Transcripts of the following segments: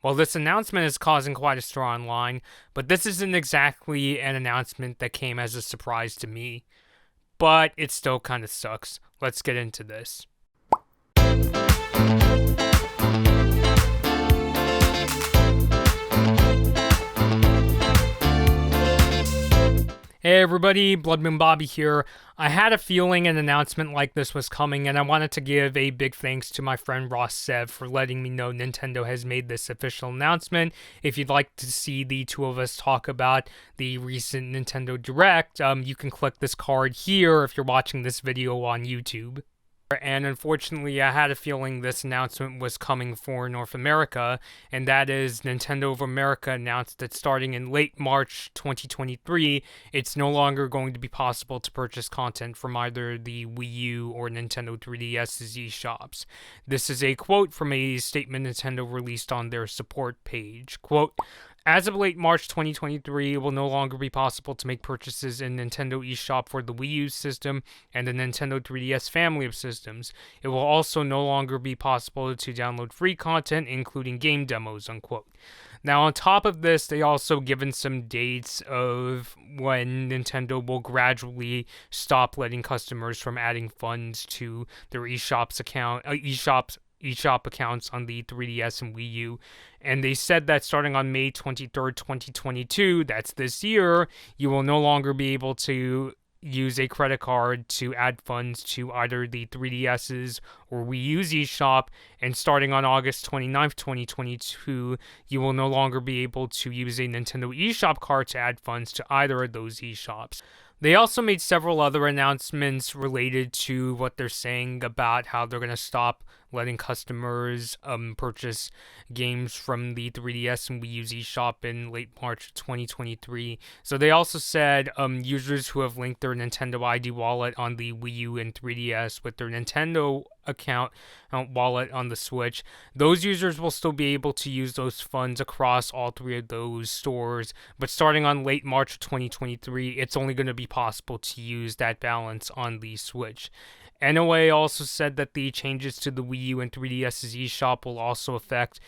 Well, this announcement is causing quite a stir online, but this isn't exactly an announcement that came as a surprise to me, but it still kind of sucks. Let's get into this. Hey everybody, Bloodmoon Bobby here. I had a feeling an announcement like this was coming, and I wanted to give a big thanks to my friend Ross Sev for letting me know Nintendo has made this official announcement. If you'd like to see the two of us talk about the recent Nintendo Direct, you can click this card here if you're watching this video on YouTube. And unfortunately, I had a feeling this announcement was coming for North America, and that is Nintendo of America announced that starting in late March 2023, it's no longer going to be possible to purchase content from either the Wii U or Nintendo 3DS's eShops. This is a quote from a statement Nintendo released on their support page. Quote, "As of late March 2023, it will no longer be possible to make purchases in Nintendo eShop for the Wii U system and the Nintendo 3DS family of systems. It will also no longer be possible to download free content, including game demos," unquote. Now, on top of this, they also given some dates of when Nintendo will gradually stop letting customers from adding funds to their eShop accounts on the 3DS and Wii U. And they said that starting on May 23rd, 2022, that's this year, you will no longer be able to use a credit card to add funds to either the 3DS's or Wii U's eShop, and starting on August 29th, 2022, you will no longer be able to use a Nintendo eShop card to add funds to either of those eShops. They also made several other announcements related to what they're saying about how they're going to stop letting customers purchase games from the 3DS and Wii U's eShop in late March 2023. So they also said users who have linked their Nintendo ID wallet on the Wii U and 3DS with their Nintendo account wallet on the Switch, those users will still be able to use those funds across all three of those stores, but starting on late March 2023, it's only going to be possible to use that balance on the Switch. NOA also said that the changes to the Wii U and 3DS's eShop will also affect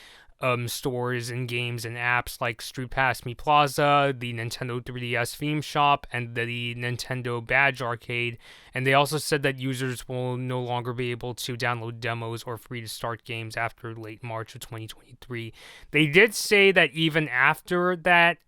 stores and games and apps like Street Pass Me Plaza, the Nintendo 3DS theme shop, and the Nintendo Badge Arcade. And they also said that users will no longer be able to download demos or free to start games after late March of 2023. They did say that even after that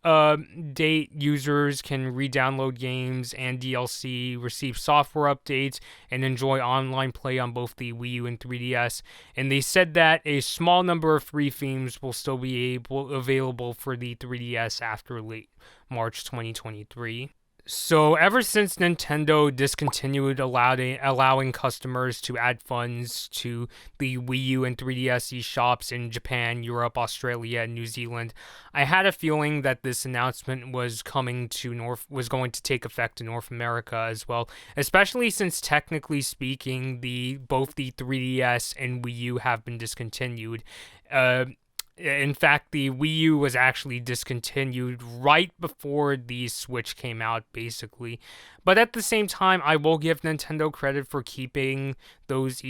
date, users can re-download games and DLC, receive software updates, and enjoy online play on both the Wii U and 3DS. And they said that a small number of free themes will still be available for the 3DS after late March 2023. So ever since Nintendo discontinued allowing customers to add funds to the Wii U and 3DS eShops in Japan, Europe, Australia, and New Zealand, I had a feeling that this announcement was going to take effect in North America as well, especially since technically speaking, both the 3DS and Wii U have been discontinued. In fact, the Wii U was actually discontinued right before the Switch came out, basically. But at the same time, I will give Nintendo credit for keeping those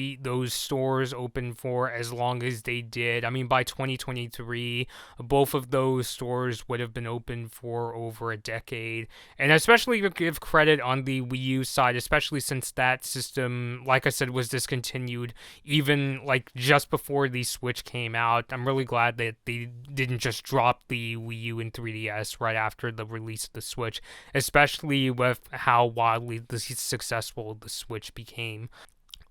stores open for as long as they did. I mean, by 2023, both of those stores would have been open for over a decade. And especially give credit on the Wii U side, especially since that system, like I said, was discontinued even like just before the Switch came out. I'm really glad that they didn't just drop the Wii U and 3DS right after the release of the Switch, especially with how wildly successful the Switch became.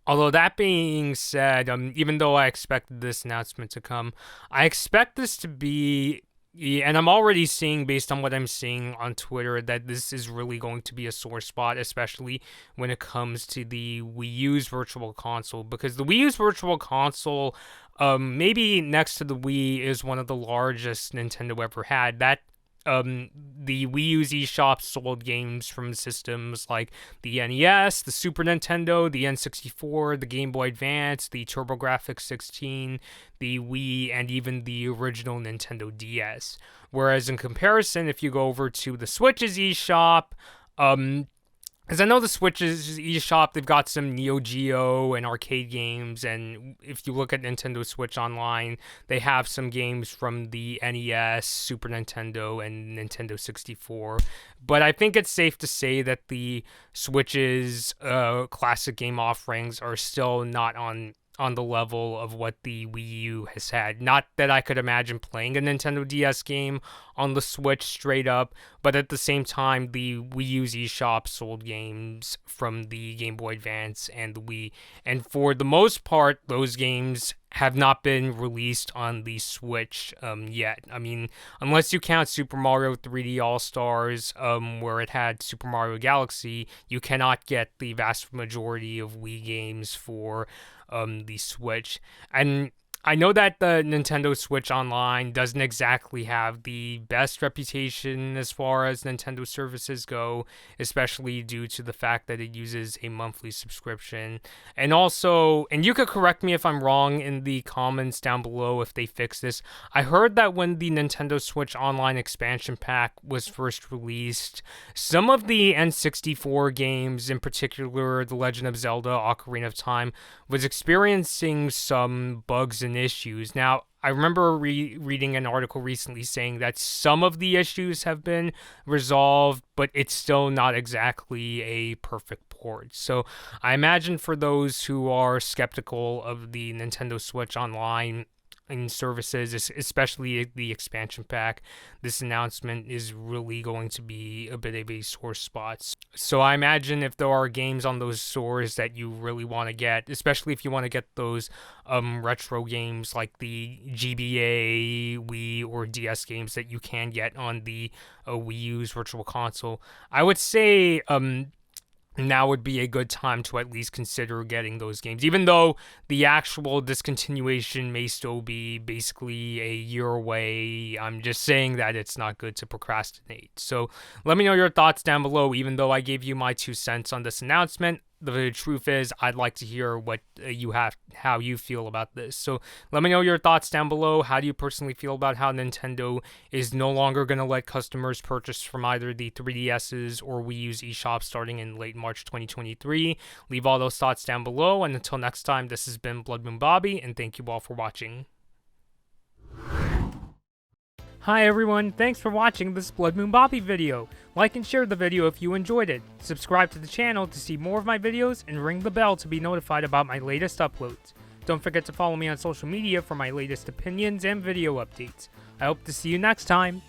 Although that being said, even though I expected this announcement to come, I expect this to be, and I'm already seeing, based on what I'm seeing on Twitter, that this is really going to be a sore spot, especially when it comes to the Wii U's Virtual Console, because the Wii U's Virtual Console, maybe next to the Wii, is one of the largest Nintendo ever had. The Wii U's eShop sold games from systems like the NES, the Super Nintendo, the N64, the Game Boy Advance, the TurboGrafx 16, the Wii, and even the original Nintendo DS. Whereas in comparison, if you go over to the Switch's eShop, Because I know the Switch's eShop, they've got some Neo Geo and arcade games, and if you look at Nintendo Switch Online, they have some games from the NES, Super Nintendo, and Nintendo 64. But I think it's safe to say that the Switch's classic game offerings are still not on the level of what the Wii U has had. Not that I could imagine playing a Nintendo DS game on the Switch straight up, but at the same time, the Wii U's eShop sold games from the Game Boy Advance and the Wii. And for the most part, those games have not been released on the Switch yet. I mean, unless you count Super Mario 3D All-Stars, where it had Super Mario Galaxy, you cannot get the vast majority of Wii games for the Switch. And I know that the Nintendo Switch Online doesn't exactly have the best reputation as far as Nintendo services go, especially due to the fact that it uses a monthly subscription. And also, and you could correct me if I'm wrong in the comments down below if they fix this, I heard that when the Nintendo Switch Online expansion pack was first released, some of the N64 games, in particular The Legend of Zelda Ocarina of Time, was experiencing some bugs and issues. Now, I remember reading an article recently saying that some of the issues have been resolved, but it's still not exactly a perfect port. So I imagine for those who are skeptical of the Nintendo Switch Online and services, especially the expansion pack, this announcement is really going to be a bit of a sore spot. So I imagine if there are games on those stores that you really want to get, especially if you want to get those retro games like the GBA, Wii, or DS games that you can get on the Wii U's Virtual Console, I would say now would be a good time to at least consider getting those games, even though the actual discontinuation may still be basically a year away. I'm just saying that it's not good to procrastinate. So let me know your thoughts down below. Even though I gave you my 2 cents on this announcement, the truth is I'd like to hear what how you feel about this. So let me know your thoughts down below. How do you personally feel about how Nintendo is no longer going to let customers purchase from either the 3DS's or Wii U's eShop starting in late March 2023? Leave all those thoughts down below, and until next time, this has been Blood Moon Bobby, and thank you all for watching. Hi everyone, thanks for watching this Blood Moon Bobby video. Like and share the video if you enjoyed it. Subscribe to the channel to see more of my videos and ring the bell to be notified about my latest uploads. Don't forget to follow me on social media for my latest opinions and video updates. I hope to see you next time.